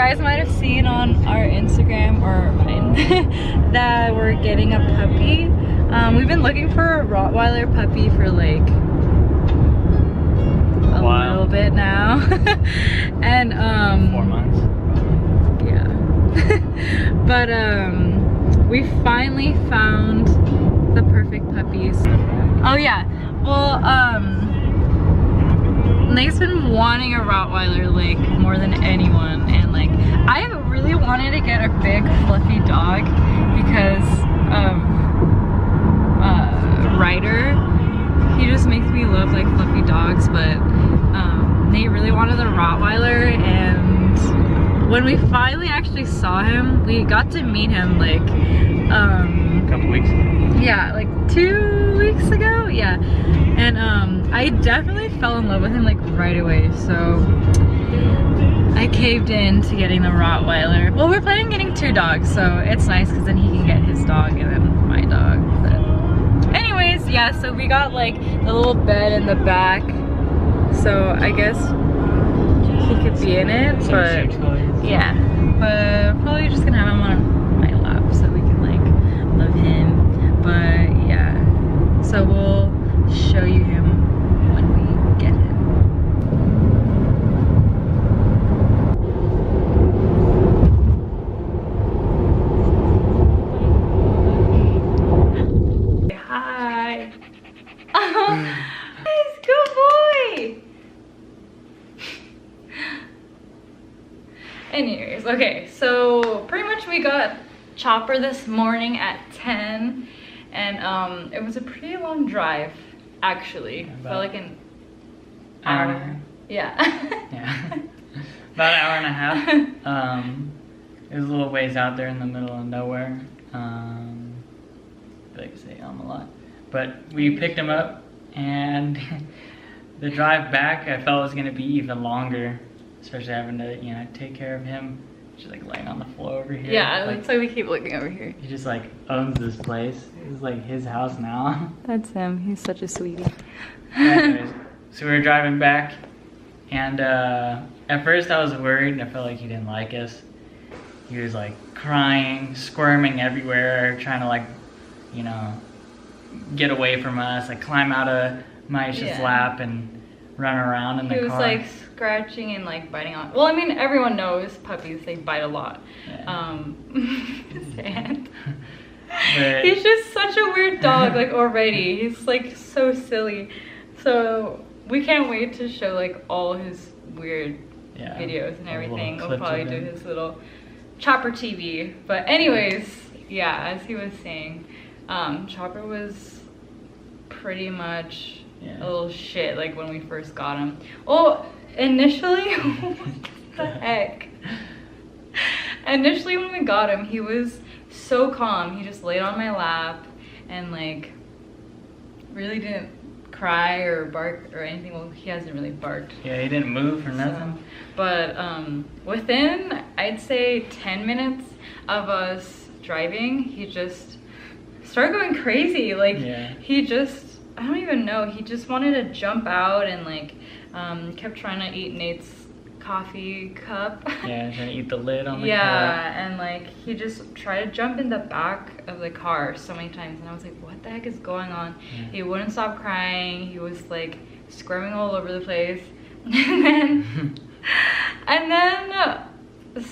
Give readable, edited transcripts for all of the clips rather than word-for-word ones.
guys might have seen on our Instagram or mine that we're getting a puppy. We've been looking for a Rottweiler puppy for like a little bit now. And 4 months. Yeah. But we finally found the perfect puppies. Oh yeah. Well, Nate's been wanting a Rottweiler like more than anyone, and like I really wanted to get a big fluffy dog because Ryder, he just makes me love like fluffy dogs, but Nate really wanted a Rottweiler, and when we finally actually saw him, we got to meet him like a couple weeks ago. Yeah, like 2 weeks ago, yeah. And I definitely fell in love with him like right away, so I caved in to getting the Rottweiler. Well, we're planning on getting 2 dogs, so it's nice because then he can get his dog and then my dog. But anyways, yeah, so we got like the little bed in the back, so I guess he could be in it, but yeah, but probably just gonna have him on my lap so we can like love him. But yeah, so we'll show you him when we get him. Hi. Nice, good boy. Anyways, okay, so pretty much we got Chopper this morning at 10, and it was a pretty long drive, actually. Felt like an hour. Yeah. Yeah. About an hour and a half. It was a little ways out there in the middle of nowhere. Like I say, a lot. But we picked him up, and the drive back I felt was gonna be even longer, especially having to, you know, take care of him. Just like laying on the floor over here. Yeah, like, that's why we keep looking over here. He just like owns this place. This is like his house now. That's him. He's such a sweetie. Anyways, so we were driving back, and at first I was worried. I felt like he didn't like us. He was like crying, squirming everywhere, trying to like, you know, get away from us, like climb out of Maisha's lap and run around in the car. He was like scratching and like biting on. Well, I mean, everyone knows puppies, they bite a lot. Yeah. His hand. But he's just such a weird dog, like already. He's like so silly. So we can't wait to show like all his weird videos and everything. We'll probably do his little Chopper TV. But anyways, yeah, as he was saying, Chopper was pretty much a little shit like when we first got him. Oh, initially, what the heck? Initially when we got him, he was so calm. He just laid on my lap and like really didn't cry or bark or anything. Well, he hasn't really barked. Yeah, he didn't move or nothing. So, but within, I'd say 10 minutes of us driving, he just started going crazy. Like he just, I don't even know, he just wanted to jump out and like kept trying to eat Nate's coffee cup. Yeah, trying to eat the lid on the cup. Yeah, and like he just tried to jump in the back of the car so many times, and I was like, what the heck is going on? He wouldn't stop crying. He was like squirming all over the place. and then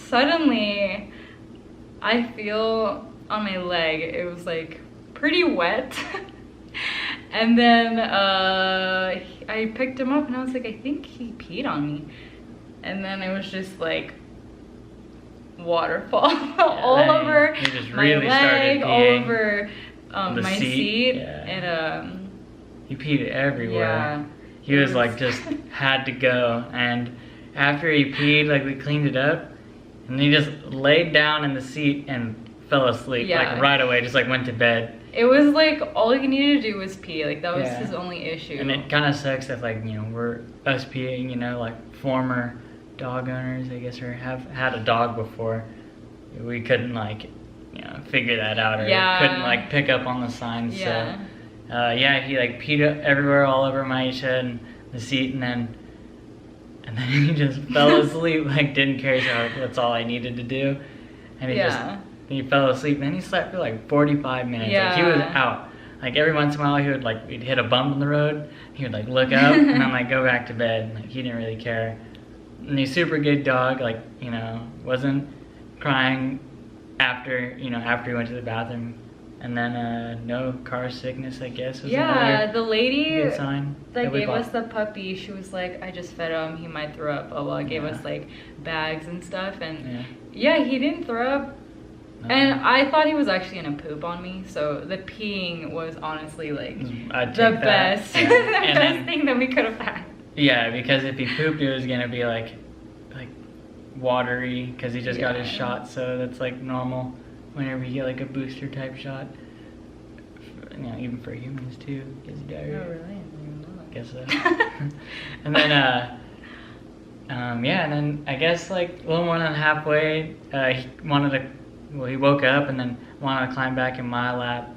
suddenly I feel on my leg, it was like pretty wet. And then I picked him up and I was like, I think he peed on me. And then it was just like waterfall all over my leg, all over my seat. And he peed everywhere. He was like just had to go. And after he peed, like we cleaned it up, and he just laid down in the seat and fell asleep like right away, just like went to bed. It was like all he needed to do was pee. Like that was his only issue. And it kind of sucks that like, you know, we're us peeing, you know, like former dog owners, I guess, or have had a dog before. We couldn't like, you know, figure that out, or couldn't like pick up on the signs. So he like peed everywhere all over Maisha and the seat, and then and then he just fell asleep, like didn't care, so that's all I needed to do. And he fell asleep, and then he slept for like 45 minutes. Yeah. Like, he was out. Like every once in a while we'd hit a bump on the road, he would like look up and then like go back to bed. Like he didn't really care. And he's a super good dog, like, you know, wasn't crying after he went to the bathroom. And then no car sickness, I guess, was the lady good sign that gave us the puppy, she was like, I just fed him, he might throw up, blah blah, gave us like bags and stuff, and yeah, he didn't throw up. And I thought he was actually gonna poop on me, so the peeing was honestly like the best, the best thing that we could have had. Yeah, because if he pooped, it was gonna be like watery, because he just got his shot, so that's like normal whenever you get like a booster type shot. You know, even for humans too, gets diarrhea. Oh really? I guess so. And then and then I guess like a little more than halfway, he woke up and then wanted to climb back in my lap.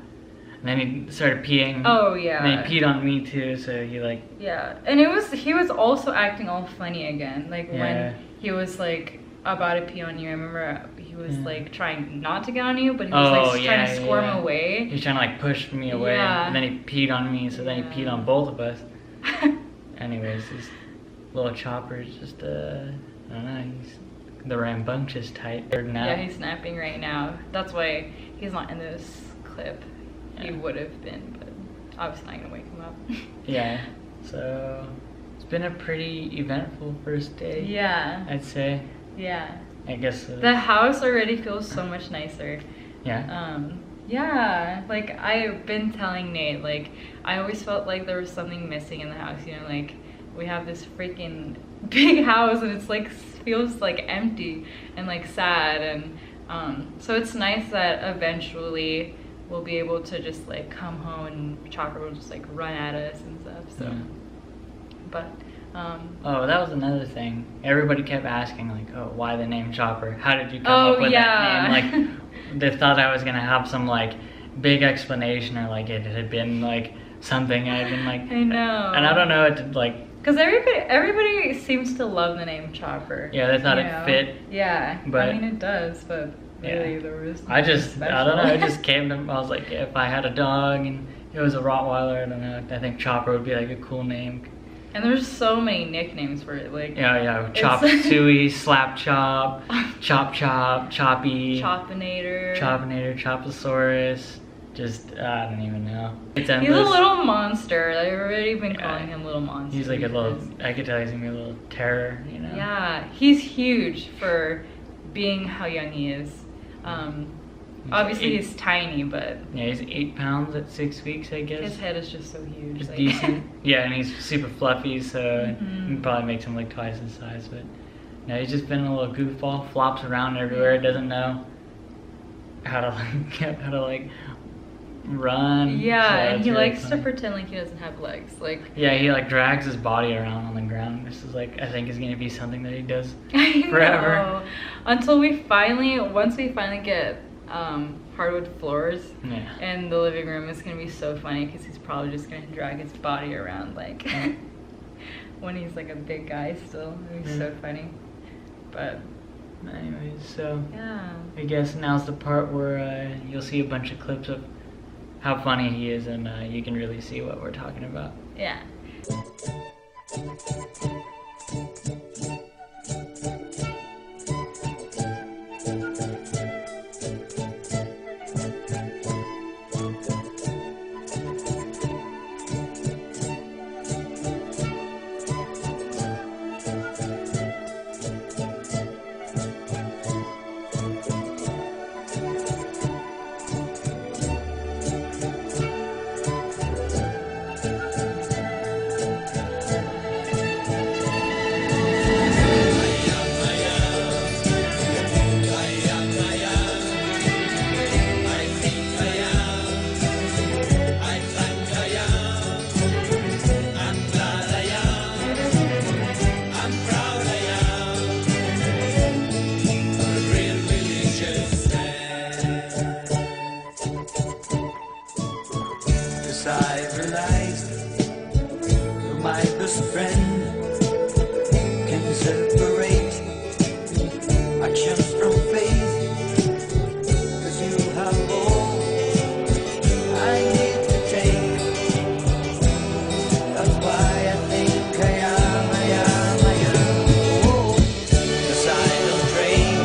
And then he started peeing. Oh yeah. And then he peed on me too, so he like... Yeah, and he was also acting all funny again. Like when he was like about to pee on you, I remember he was like trying not to get on you, but he was like trying to squirm away. He was trying to like push me away, and then he peed on me, so then he peed on both of us. Anyways, this little Chopper is just, I don't know, he's the rambunctious type. Yeah, he's napping right now. That's why he's not in this clip. He would have been, but obviously not gonna wake him up. Yeah, so it's been a pretty eventful first day. Yeah. I'd say. Yeah. I guess. The house already feels so much nicer. Yeah. Yeah, like I've been telling Nate, like I always felt like there was something missing in the house, you know, like we have this freaking big house and it's like feels like empty and like sad, and so it's nice that eventually we'll be able to just like come home and Chopper will just like run at us and stuff. So but oh, that was another thing. Everybody kept asking like, oh, why the name Chopper? How did you come up with that name? Like they thought I was gonna have some like big explanation, or like it had been like something I'd been like, I know. And I don't know, it like, because everybody seems to love the name Chopper. Yeah, they thought it fit. Yeah, but I mean it does, but really there was I don't know, it just came to, I was like, if I had a dog and it was a Rottweiler, I don't know, I think Chopper would be like a cool name. And there's so many nicknames for it, like Chop Suey, Slap Chop, Chop Chop, Choppy, Choppinator, Choposaurus. Just I don't even know. It's endless. He's a little monster. I've already been calling him Little Monster. He's like a little. I could tell he's gonna be a little terror, you know. Yeah, he's huge for being how young he is. Obviously he's tiny, but yeah, he's 8 pounds at 6 weeks, I guess. His head is just so huge. Just like decent. Yeah, and he's super fluffy, so it probably makes him like twice his size. But no, he's just been a little goofball, flops around everywhere, doesn't know how to like run. Yeah, so and he really likes to pretend like he doesn't have legs. Like yeah, he like drags his body around on the ground. This is like, I think is gonna be something that he does I forever. Know. Until once we finally get hardwood floors in the living room, it's gonna be so funny because he's probably just gonna drag his body around like when he's like a big guy still. It'll be so funny. But anyways, so yeah, I guess now's the part where you'll see a bunch of clips of how funny he is, and you can really see what we're talking about. Yeah. I realized you're my best friend. Can separate actions from faith, 'cause you have all I need to take. That's why I think I am. Oh, 'cause I don't drain,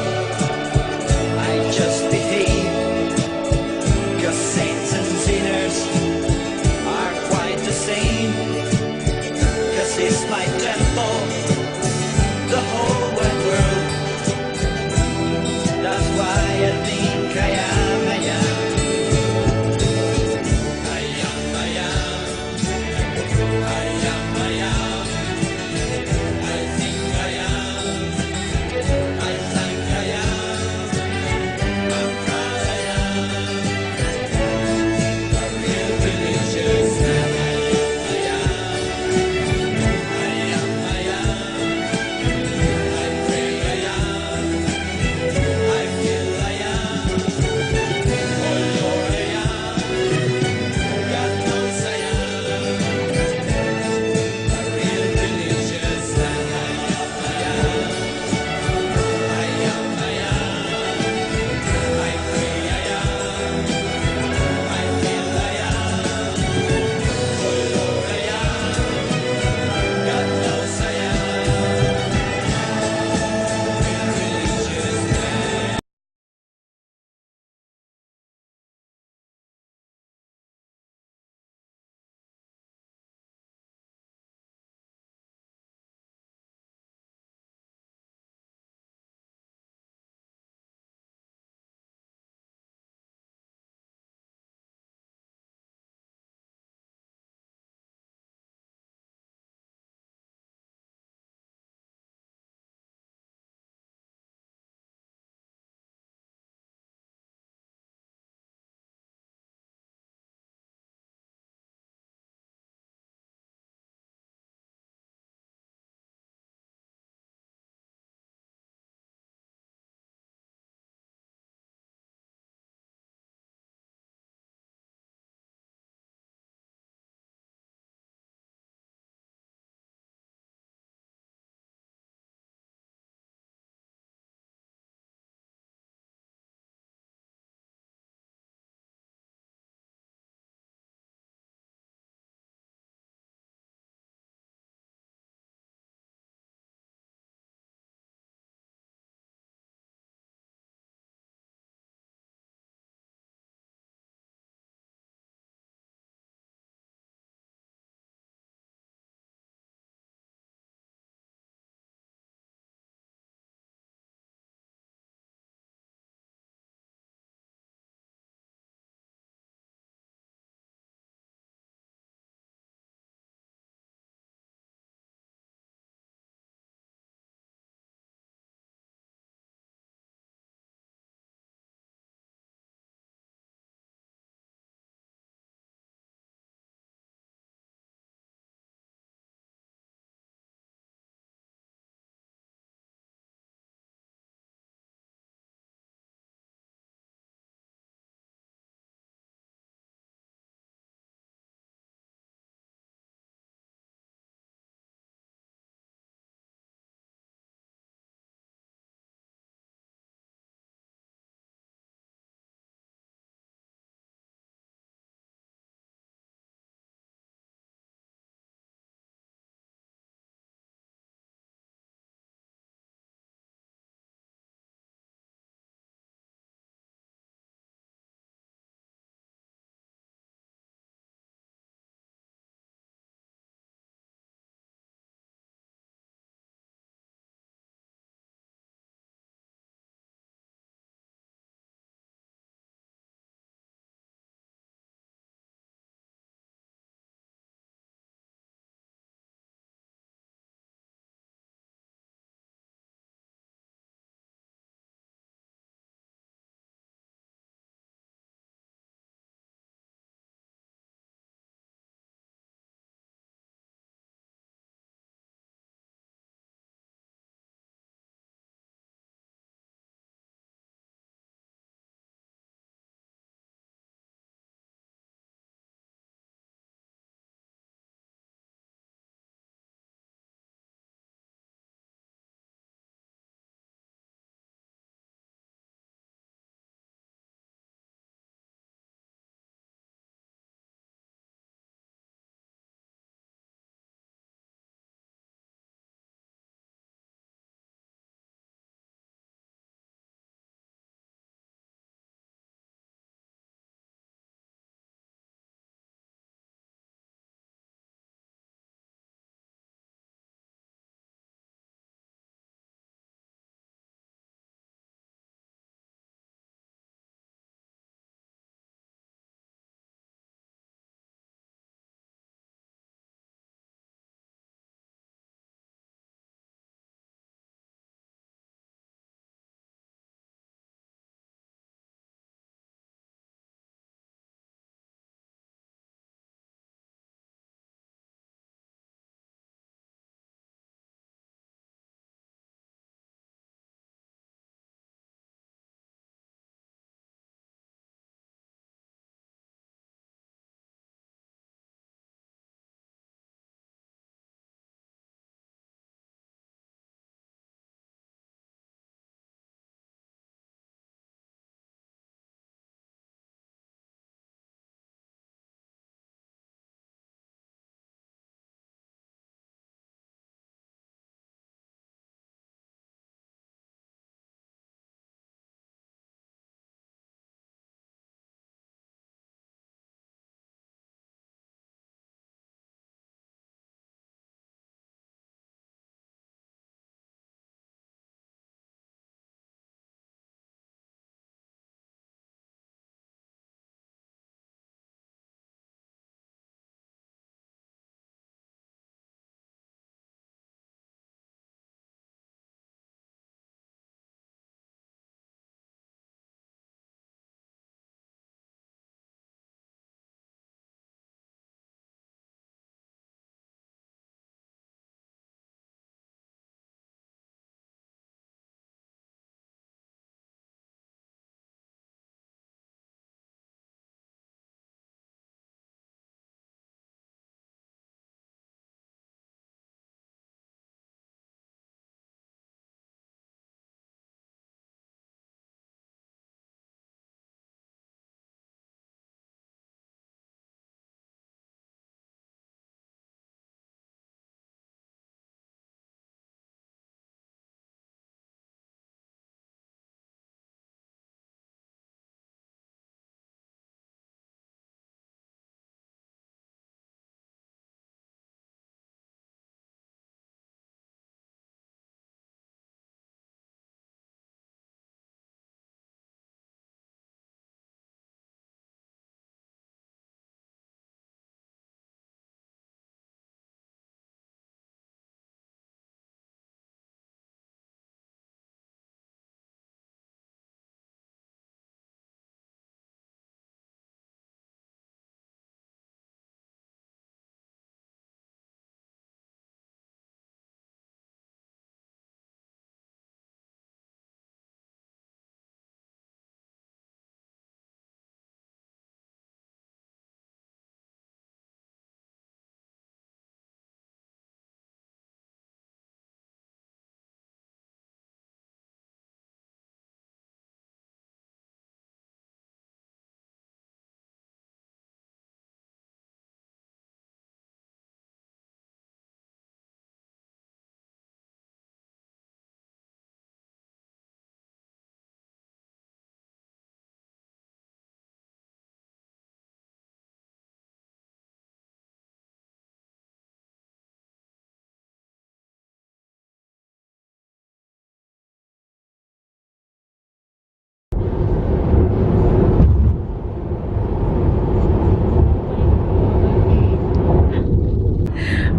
I just behave. 'Cause saints and sinners are quite the same. 'Cause it's my temple, the whole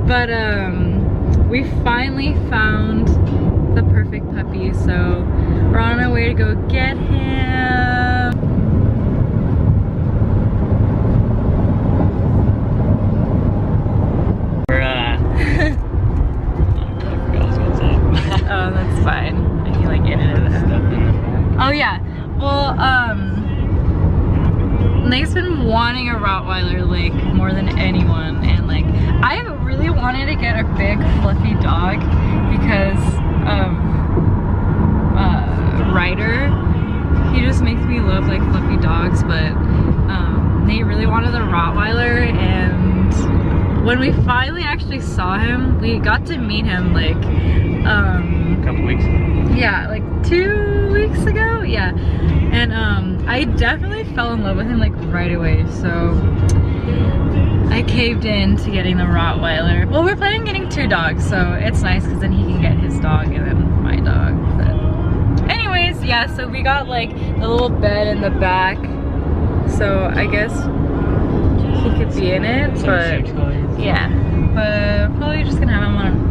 But we finally found the perfect puppy, so we're on our way to go get him. We're I forgot what I was gonna say. Oh, that's fine. I can like edit it out. Oh yeah. Well, Nate's been wanting a Rottweiler like more than anyone, and like I really wanted to get a big fluffy dog because Ryder, he just makes me love like fluffy dogs, but Nate really wanted a Rottweiler, and when we finally actually saw him, we got to meet him like A couple weeks ago. yeah, like 2 weeks ago, yeah. And I definitely fell in love with him like right away, so I caved in to getting the Rottweiler. Well, we're planning on getting 2 dogs, so it's nice because then he can get his dog and then my dog. But anyways, yeah, so we got like the little bed in the back, so I guess he could be in it, but yeah, but probably just gonna have him on